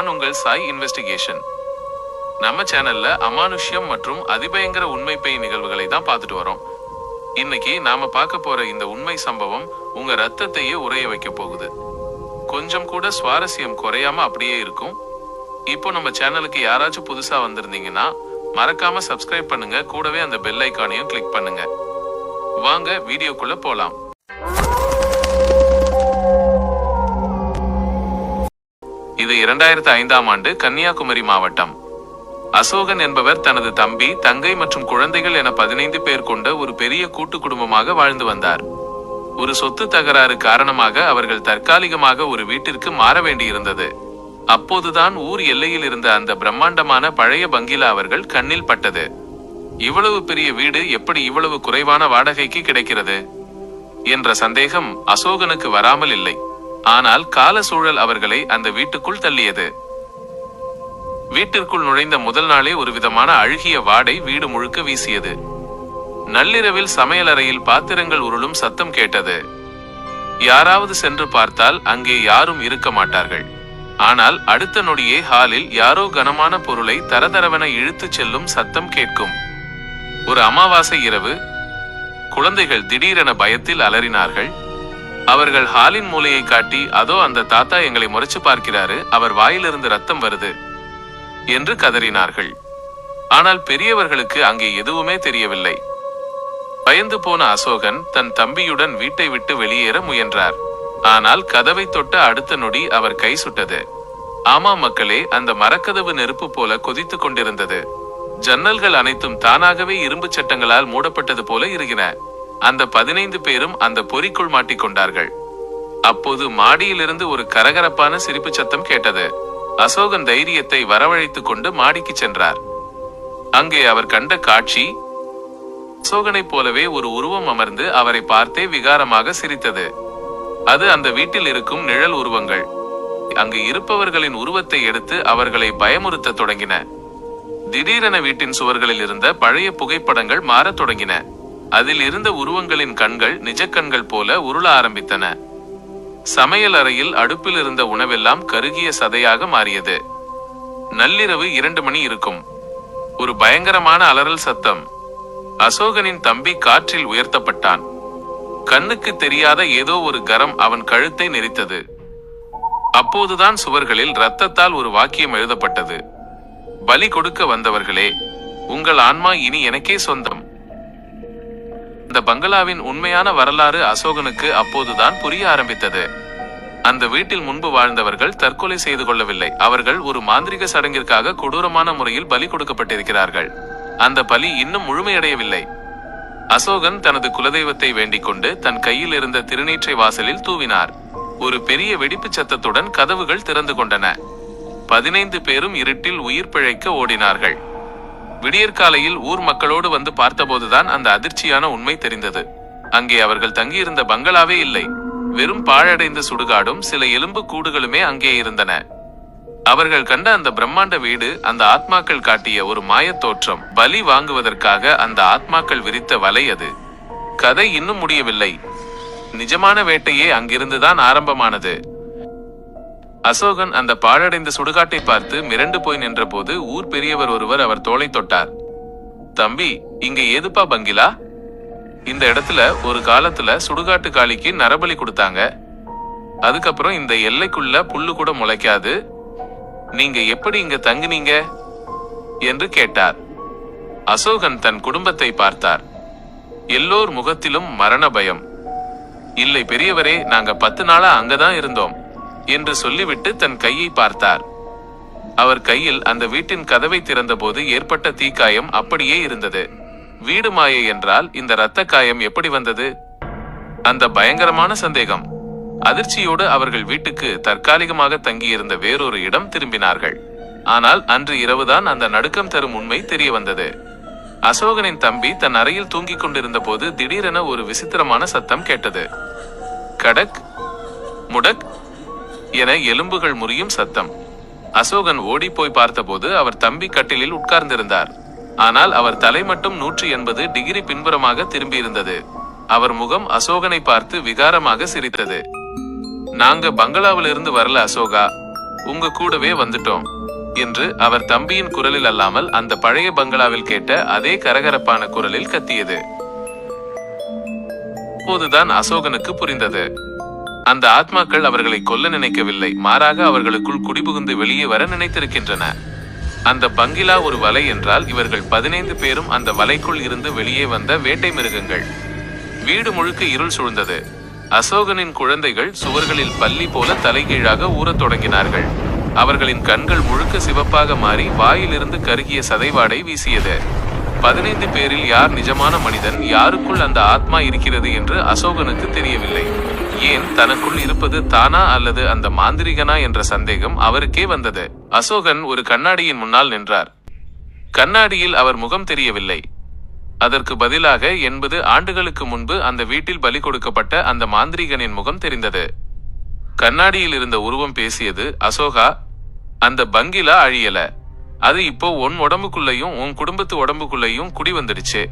நான் உங்கள் சாய் இன்வெஸ்டிகேஷன். நம்ம சேனல்ல அமானுஷ்யம் மற்றும் அதிபயங்கர உண்மை பேய் நிகழ்வுகளை தான் பார்த்துட்டு வரோம். இன்னைக்கு நாம பார்க்க போற இந்த உண்மை சம்பவம் உங்க ரத்தத்தையே உறைய வைக்க போகுது. கொஞ்சம் கூட சுவாரஸ்யம் குறையாம அப்படியே இருக்கும். இப்போ நம்ம சேனலுக்கு யாராச்சும் புதுசா வந்திருந்தீங்கன்னா மறக்காம சப்ஸ்கிரைப் பண்ணுங்க, கூடவே அந்த பெல் ஐகானையும் கிளிக் பண்ணுங்க. வாங்க வீடியோக்குள்ள போலாம். இது 2005ஆம் ஆண்டு கன்னியாகுமரி மாவட்டம். அசோகன் என்பவர் தனது தம்பி, தங்கை மற்றும் குழந்தைகள் என 15 பேர் கொண்ட ஒரு பெரிய கூட்டு குடும்பமாக வாழ்ந்து வந்தார். ஒரு சொத்து தகராறு காரணமாக அவர்கள் தற்காலிகமாக ஒரு வீட்டிற்கு மாற வேண்டியிருந்தது. அப்போதுதான் ஊர் எல்லையில் இருந்த அந்த பிரம்மாண்டமான பழைய பங்களா அவர்கள் கண்ணில் பட்டது. இவ்வளவு பெரிய வீடு எப்படி இவ்வளவு குறைவான வாடகைக்கு கிடைக்கிறது என்ற சந்தேகம் அசோகனுக்கு வராமல் இல்லை. ஆனால் கால சூழல் அவர்களை அந்த வீட்டுக்குள் தள்ளியது. வீட்டிற்குள் நுழைந்த முதல் நாளே ஒரு விதமான அழுகிய வாடை வீடு முழுக்க வீசியது. நள்ளிரவில் சமையலறையில் பாத்திரங்கள் உருளும் சத்தம் கேட்டது. யாராவது சென்று பார்த்தால் அங்கே யாரும் இருக்க மாட்டார்கள். ஆனால் அடுத்த நொடியே ஹாலில் யாரோ கனமான பொருளை தரதரவென இழுத்துச் செல்லும் சத்தம் கேட்கும். ஒரு அமாவாசை இரவு. குழந்தைகள் திடீரென பயத்தில் அலறினார்கள். அவர்கள் ஹாலின் மூலையை காட்டி, அதோ அந்த தாத்தா எங்களை முறைச்சு பார்க்கிறாரு, அவர் வாயிலிருந்து ரத்தம் வருது என்று கதறினார்கள். ஆனால் பெரியவர்களுக்கு அங்கே எதுவுமே தெரியவில்லை. பயந்து போன அசோகன் தன் தம்பியுடன் வீட்டை விட்டு வெளியேற முயன்றார். ஆனால் கதவை தொட்ட அடுத்த நொடி அவர் கை சுட்டது. ஆமா மக்களே, அந்த மரக்கதவு நெருப்பு போல கொதித்து கொண்டிருந்தது. ஜன்னல்கள் அனைத்தும் தானாகவே இரும்பு சட்டங்களால் மூடப்பட்டது போல இருக்கின. அந்த 15 பேரும் அந்த பொறிக்குள் மாட்டிக்கொண்டார்கள். அப்போது மாடியிலிருந்து ஒரு கரகரப்பான சிரிப்பு சத்தம் கேட்டது. அசோகன் தைரியத்தை வரவழைத்துக் கொண்டு மாடிக்கு சென்றார். அங்கே அவர் கண்ட காட்சி, அசோகனைப் போலவே ஒரு உருவம் அமர்ந்து அவரை பார்த்தே விகாரமாக சிரித்தது. அது அந்த வீட்டில் இருக்கும் நிழல் உருவங்கள். அங்கு இருப்பவர்களின் உருவத்தை எடுத்து அவர்களை பயமுறுத்த தொடங்கின. திடீரென வீட்டின் சுவர்களில் இருந்த பழைய புகைப்படங்கள் மாறத் தொடங்கின. அதில் இருந்த உருவங்களின் கண்கள் நிஜ கண்கள் போல உருள ஆரம்பித்தன. சமையல் அறையில் அடுப்பில் இருந்த உணவெல்லாம் கருகிய சதையாக மாறியது. நள்ளிரவு 2 மணி இருக்கும். ஒரு பயங்கரமான அலறல் சத்தம். அசோகனின் தம்பி காற்றில் உயர்த்தப்பட்டான். கண்ணுக்கு தெரியாத ஏதோ ஒரு கரம் அவன் கழுத்தை நெரித்தது. அப்போதுதான் சுவர்களில் இரத்தத்தால் ஒரு வாக்கியம் எழுதப்பட்டது. பலி கொடுக்க வந்தவர்களே, உங்கள் ஆன்மா இனி எனக்கே சொந்தம். இந்த பங்களாவின் உண்மையான வரலாறு அசோகனுக்கு அப்போதுதான் புரிய ஆரம்பித்தது. அந்த வீட்டில் முன்பு வாழ்ந்தவர்கள் தற்கொலை செய்து கொள்ளவில்லை. அவர்கள் ஒரு மாந்திரிக சடங்கிற்காக கொடூரமான முறையில் பலி கொடுக்கப்பட்டிருக்கிறார்கள். அந்த பலி இன்னும் முழுமையடையவில்லை. அசோகன் தனது குலதெய்வத்தை வேண்டிக் கொண்டு தன் கையில் இருந்த திருநீற்றை வாசலில் தூவினார். ஒரு பெரிய வெடிப்பு சத்தத்துடன் கதவுகள் திறந்து கொண்டன. 15 பேரும் இருட்டில் உயிர் பிழைக்க ஓடினார்கள். விடியற்காலையில் ஊர் மக்களோடு வந்து பார்த்தபோதுதான் அந்த அதிர்ச்சியான உண்மை தெரிந்தது. அங்கே அவர்கள் தங்கியிருந்த பங்களாவே இல்லை. வெறும் பாழடைந்த சுடுகாடும் சில எலும்பு கூடுகளுமே அங்கே இருந்தன. அவர்கள் கண்ட அந்த பிரம்மாண்ட வீடு அந்த ஆத்மாக்கள் காட்டிய ஒரு மாயத் தோற்றம். பலி வாங்குவதற்காக அந்த ஆத்மாக்கள் விரித்த வலை அது. கதை இன்னும் முடியவில்லை. நிஜமான வேட்டையே அங்கிருந்துதான் ஆரம்பமானது. அசோகன் அந்த பாழடைந்த சுடுகாட்டை பார்த்து மிரண்டு போய் நின்ற போது ஊர் பெரியவர் ஒருவர் அவர் தோளை தொட்டார். தம்பி, இங்க ஏதுப்பா பங்களா? இந்த இடத்துல ஒரு காலத்துல சுடுகாட்டு காளிக்கு நரபலி கொடுத்தாங்க. அதுக்கப்புறம் இந்த எல்லைக்குள்ள புல்லு கூட முளைக்காது. நீங்க எப்படி இங்க தங்குனீங்க என்று கேட்டார். அசோகன் தன் குடும்பத்தை பார்த்தார். எல்லோர் முகத்திலும் மரண பயம். இல்லை பெரியவரே, நாங்க 10 நாளா அங்கதான் இருந்தோம் என்று சொல்லிவிட்டு தன் கையை பார்த்தார். அவர் கையில் அந்த வீட்டின் கதவை திறந்த போது ஏற்பட்ட தீக்காயம் அப்படியே இருந்தது. வீடு மாயை என்றால் இந்த இரத்த காயம் எப்படி வந்தது? அந்த பயங்கரமான சந்தேகம். அதிர்ச்சியோடு அவர்கள் வீட்டுக்கு தற்காலிகமாக தங்கியிருந்த வேறொரு இடம் திரும்பினார்கள். ஆனால் அன்று இரவுதான் அந்த நடுக்கம் தரும் உண்மை தெரிய வந்தது. அசோகனின் தம்பி தன் அறையில் தூங்கிக் கொண்டிருந்த போது திடீரென ஒரு விசித்திரமான சத்தம் கேட்டது. கடக் முடக் என எலும்புகள் முறியும் சத்தம். அசோகன் ஓடி போய் பார்த்தபோது அவர் தம்பி கட்டிலில் உட்கார்ந்திருந்தார். ஆனால் அவர் தலை மட்டும் 180 டிகிரி பின்புறமாக திரும்பியிருந்தது. அவர் முகம் அசோகனை பார்த்து விகாரமாக சிரித்தது. நாங்க பங்களாவிலிருந்து வரல அசோகா, உங்க கூடவே வந்துட்டோம் என்று அவர் தம்பியின் குரலில் அல்லாமல் அந்த பழைய பங்களாவில் கேட்ட அதே கரகரப்பான குரலில் கத்தியது. அப்போதுதான் அசோகனுக்கு புரிந்தது. அந்த ஆத்மாக்கள் அவர்களை கொல்ல நினைக்கவில்லை, மாறாக அவர்களுக்குள் குடிபுகுந்து வெளியே வர நினைத்திருக்கின்றன. அந்த பங்கிலா ஒரு வலை என்றால் இவர்கள் 15 பேரும் அந்த வலைக்குள் இருந்து வெளியே வந்த வேட்டை மிருகங்கள். வீடு முழுக்க இருள் சூழ்ந்தது. அசோகனின் குழந்தைகள் சுவர்களில் பல்லி போல தலைகீழாக ஊறத் தொடங்கினார்கள். அவர்களின் கண்கள் முழுக்க சிவப்பாக மாறி வாயிலிருந்து கருகிய சதைவாடை வீசியது. 15 பேரில் யார் நிஜமான மனிதன், யாருக்குள் அந்த ஆத்மா இருக்கிறது என்று அசோகனுக்கு தெரியவில்லை. ஏன், தனக்குள் இருப்பது தானா அல்லது அந்த மாந்திரிகனா என்ற சந்தேகம் அவருக்கே வந்தது. அசோகன் ஒரு கண்ணாடியின் முன்னால் நின்றார். கண்ணாடியில் அவர் முகம் தெரியவில்லை. அதற்கு பதிலாக 80 ஆண்டுகளுக்கு முன்பு அந்த வீட்டில் பலி கொடுக்கப்பட்ட அந்த மாந்திரிகனின் முகம் தெரிந்தது. கண்ணாடியில் இருந்த உருவம் பேசியது. அசோகா, அந்த பங்கிலா அழியல. அது இப்போ உன் உடம்புக்குள்ளேயும் உன் குடும்பத்து உடம்புக்குள்ளேயும் குடி வந்துடுச்சு.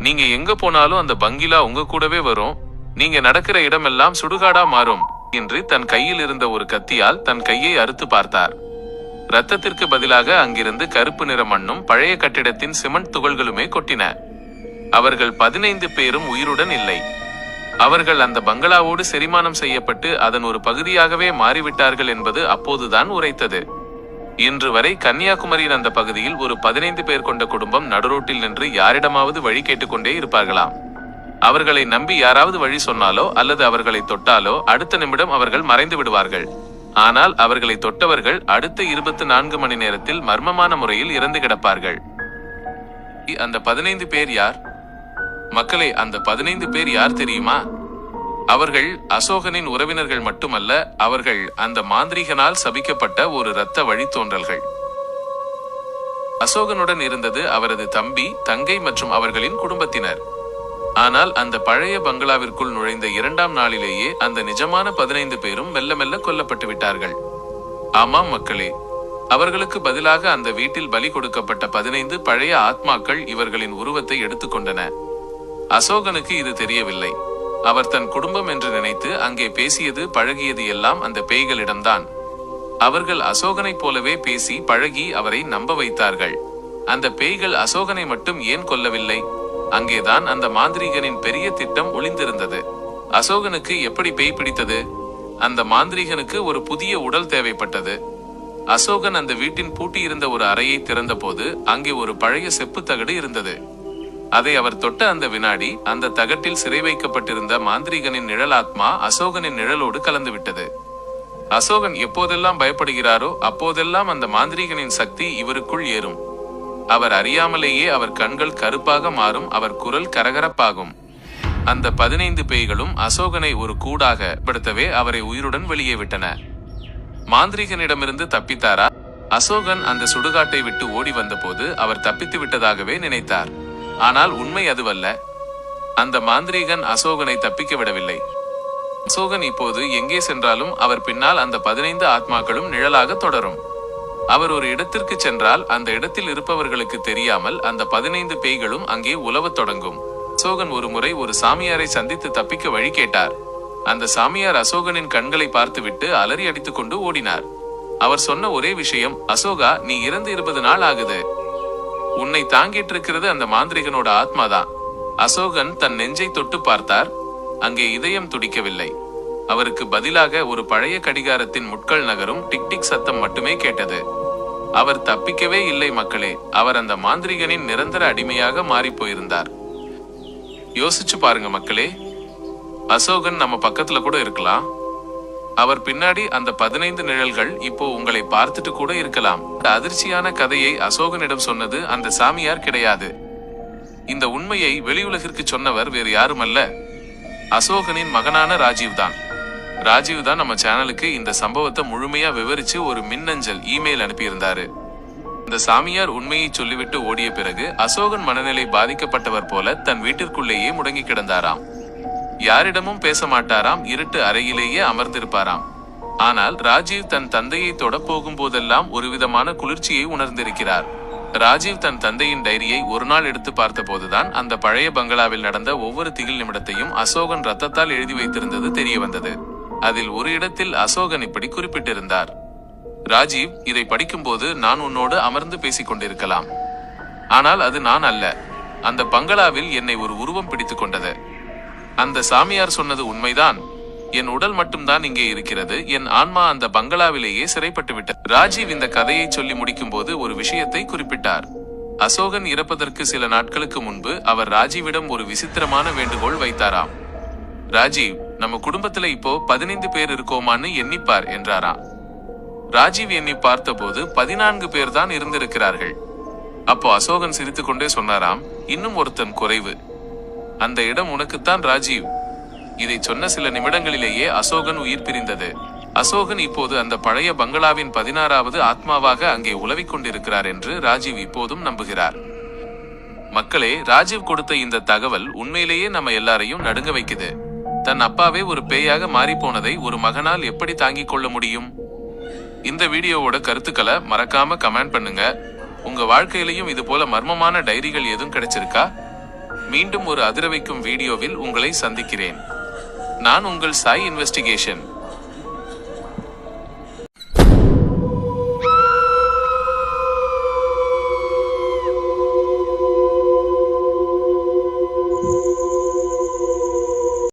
நீங்க எங்க போனாலும் அந்த பங்கிலா உங்க கூடவே வரும். நீங்க நடக்கிற இடமெல்லாம் சுடுகாடா மாறும் என்று தன் கையில் இருந்த ஒரு கத்தியால் தன் கையை அறுத்து பார்த்தார். இரத்தத்திற்கு பதிலாக அங்கிருந்து கருப்பு நிற மண்ணும் பழைய கட்டிடத்தின் சிமெண்ட் துகள்களுமே கொட்டின. அவர்கள் 15 பேரும் உயிருடன் இல்லை. அவர்கள் அந்த பங்களாவோடு செரிமானம் செய்யப்பட்டு அதன் ஒரு பகுதியாகவே மாறிவிட்டார்கள் என்பது அப்போதுதான் உரைத்தது. இன்று வரை கன்னியாகுமரியின் அந்த பகுதியில் ஒரு 15 பேர் கொண்ட குடும்பம் நடுரோட்டில் நின்று யாரிடமாவது வழி கேட்டுக்கொண்டே இருப்பார்களாம். அவர்களை நம்பி யாராவது வழி சொன்னாலோ அல்லது அவர்களை தொட்டாலோ அடுத்த நிமிடம் அவர்கள் மறைந்து விடுவார்கள். ஆனால் அவர்களை தொட்டவர்கள் அடுத்த 24 மணி நேரத்தில் மர்மமான முறையில் இறந்து கிடப்பார்கள். அந்த 15 பேர் யார்? மக்களே, அந்த 15 பேர் யார் தெரியுமா? அவர்கள் அசோகனின் உறவினர்கள் மட்டுமல்ல, அவர்கள் அந்த மாந்திரிகனால் சபிக்கப்பட்ட ஒரு இரத்த வழித்தோன்றல்கள். அசோகனுடன் இருந்தது அவரது தம்பி, தங்கை மற்றும் அவர்களின் குடும்பத்தினர். ஆனால் அந்த பழைய பங்களாவிற்குள் நுழைந்த 2ஆம் நாளிலேயே அந்த நிஜமான 15 பேரும் மெல்ல மெல்ல கொல்லப்பட்டு விட்டார்கள். ஆமாம் மக்களே, அவர்களுக்கு பதிலாக அந்த வீட்டில் பலி கொடுக்கப்பட்ட 15 பழைய ஆத்மாக்கள் இவர்களின் உருவத்தை எடுத்துக்கொண்டன. அசோகனுக்கு இது தெரியவில்லை. அவர் தன் குடும்பம் என்று நினைத்து அங்கே பேசியது பழகியது எல்லாம் அந்த பேய்களிடம்தான். அவர்கள் அசோகனைப் போலவே பேசி பழகி அவரை நம்ப வைத்தார்கள். அந்த பேய்கள் அசோகனை மட்டும் ஏன் கொல்லவில்லை? அங்கேதான் அந்த மாந்திரீகனின் பெரிய திட்டம் ஒளிந்திருந்தது. அசோகனுக்கு எப்படி பேய் பிடித்தது? அந்த மாந்திரீகனுக்கு ஒரு புதிய உடல் தேவைப்பட்டது. அசோகன் அந்த வீட்டின் பூட்டியிருந்த ஒரு அறையை திறந்த போது அங்கே ஒரு பழைய செப்பு தகடு இருந்தது. அதை அவர் தொட்ட அந்த வினாடி அந்த தகட்டில் சிறை வைக்கப்பட்டிருந்த மாந்திரீகனின் நிழலாத்மா அசோகனின் நிழலோடு கலந்துவிட்டது. அசோகன் எப்போதெல்லாம் பயப்படுகிறாரோ அப்போதெல்லாம் அந்த மாந்திரீகனின் சக்தி இவருக்குள் ஏறும். அவர் அறியாமலேயே அவர் கண்கள் கருப்பாக மாறும், அவர் குரல் கரகரப்பாகும். அந்த 15 பேய்களும் அசோகனை ஒரு கூடாக படுத்தவே அவரை உயிருடன் வெளியே விட்டன. மாந்திரீகனிடமிருந்து தப்பித்தாரா? அசோகன் அந்த சுடுகாட்டை விட்டு ஓடி வந்த போது அவர் தப்பித்து விட்டதாகவே நினைத்தார். ஆனால் உண்மை அதுவல்ல. அந்த மாந்திரீகன் அசோகனை தப்பிக்க விடவில்லை. அசோகன் இப்போது எங்கே சென்றாலும் அவர் பின்னால் அந்த 15 ஆத்மாக்களும் நிழலாக தொடரும். அவர் ஒரு இடத்திற்கு சென்றால் அந்த இடத்தில் இருப்பவர்களுக்கு தெரியாமல் அந்த 15 பேய்களும் அங்கே உலவத் தொடங்கும். அசோகன் ஒரு முறை ஒரு சாமியாரை சந்தித்து தப்பிக்க வழி கேட்டார். அந்த சாமியார் அசோகனின் கண்களை பார்த்துவிட்டு அலறி அடித்துக் கொண்டு ஓடினார். அவர் சொன்ன ஒரே விஷயம், அசோகா, நீ இறந்து 20 நாள் ஆகுது. உன்னை தாங்கிட்டு இருக்கிறது அந்த மாந்திரிகனோட ஆத்மாதான். அசோகன் தன் நெஞ்சை தொட்டு பார்த்தார். அங்கே இதயம் துடிக்கவில்லை. அவருக்கு பதிலாக ஒரு பழைய கடிகாரத்தின் முட்கள் நகரும் டிக் டிக் சத்தம் மட்டுமே கேட்டது. அவர் தப்பிக்கவே இல்லை மக்களே. அவர் அந்த மாந்திரிகனின் நிரந்தர அடிமையாக மாறி போயிருந்தார். யோசிச்சு பாருங்க மக்களே. அசோகன் நம்ம பக்கத்துல கூட இருக்கலாம். அவர் பின்னாடி அந்த 15 நிழல்கள் இப்போ உங்களை பார்த்துட்டு கூட இருக்கலாம். இந்த அதிர்ச்சியான கதையை அசோகனிடம் சொன்னது அந்த சாமியார் கிடையாது. இந்த உண்மையை வெளியுலகிற்கு சொன்னவர் வேறு யாருமல்ல, அசோகனின் மகனான ராஜீவ் தான். ராஜீவ் தான் நம்ம சேனலுக்கு இந்த சம்பவத்தை முழுமையா விவரிச்சு ஒரு மின்னஞ்சல் இமெயில் அனுப்பியிருந்தாரு. இந்த சாமியார் உண்மையை சொல்லிவிட்டு ஓடிய பிறகு அசோகன் மனநிலை பாதிக்கப்பட்டவர் போல தன் வீட்டிற்குள்ளேயே முடங்கி கிடந்தாராம். யாரிடமும் பேச மாட்டாராம். இருட்டு அறையிலேயே அமர்ந்திருப்பாராம். ஆனால் ராஜீவ் தன் தந்தையை தொட போகும்போதெல்லாம் ஒரு விதமான குளிர்ச்சியை உணர்ந்திருக்கிறார். ராஜீவ் தன் தந்தையின் டைரியை ஒரு நாள் எடுத்து பார்த்த போதுதான் அந்த பழைய பங்களாவில் நடந்த ஒவ்வொரு திகில் நிமிடத்தையும் அசோகன் ரத்தத்தால் எழுதி வைத்திருந்தது தெரிய வந்தது. அதில் ஒரு இடத்தில் அசோகன் இப்படி குறிப்பிட்டிருந்தார், ராஜீவ், இதை படிக்கும்போது நான் உன்னோடு அமர்ந்து பேசிக் கொண்டிருக்கலாம். ஆனால் அது நான் அல்ல. அந்த பங்களாவில் என்னை ஒரு உருவம் பிடித்துக் கொண்டது. அந்த சாமியார் சொன்னது உண்மைதான். என் உடல் மட்டும்தான் இங்கே இருக்கிறது. என் ஆன்மா அந்த பங்களாவிலேயே சிறைப்பட்டு விட்டது. ராஜீவ் இந்த கதையை சொல்லி முடிக்கும் போது ஒரு விஷயத்தை குறிப்பிட்டார். அசோகன் இறப்பதற்கு சில நாட்களுக்கு முன்பு அவர் ராஜீவிடம் ஒரு விசித்திரமான வேண்டுகோள் வைத்தாராம். ராஜீவ், நம்ம குடும்பத்துல இப்போ 15 பேர் இருக்கோமான்னு எண்ணிப்பார் என்றாராம். ராஜீவ் எண்ணி பார்த்தபோது 14 பேர் தான் இருந்திருக்கிறார்கள். அப்போ அசோகன் சிரித்துக்கொண்டே சொன்னாராம், இன்னும் ஒருத்தன் குறைவு. அந்த இடம் உனக்குத்தான் ராஜீவ். இதை சொன்ன சில நிமிடங்களிலேயே அசோகன் உயிர் பிரிந்தது. அசோகன் இப்போது அந்த பழைய பங்களாவின் 16வது ஆத்மாவாக அங்கே உலவிக் கொண்டிருக்கிறார் என்று ராஜீவ் இப்போதும் நம்புகிறார். மக்களே, ராஜீவ் கொடுத்த இந்த தகவல் உண்மையிலேயே நம்ம எல்லாரையும் நடுங்க வைக்குது. தன் அப்பாவே ஒரு பேயாக மாறி போனதை ஒரு மகனால் எப்படி தாங்கிக் கொள்ள முடியும்? இந்த வீடியோவோட கருத்துக்களை மறக்காம கமெண்ட் பண்ணுங்க. உங்க வாழ்க்கையிலையும் இது போல மர்மமான டைரிகள் எதுவும் கிடைச்சிருக்கா? மீண்டும் ஒரு அதிர வைக்கும் வீடியோவில் உங்களை சந்திக்கிறேன். நான் உங்கள் சாய் இன்வெஸ்டிகேஷன்.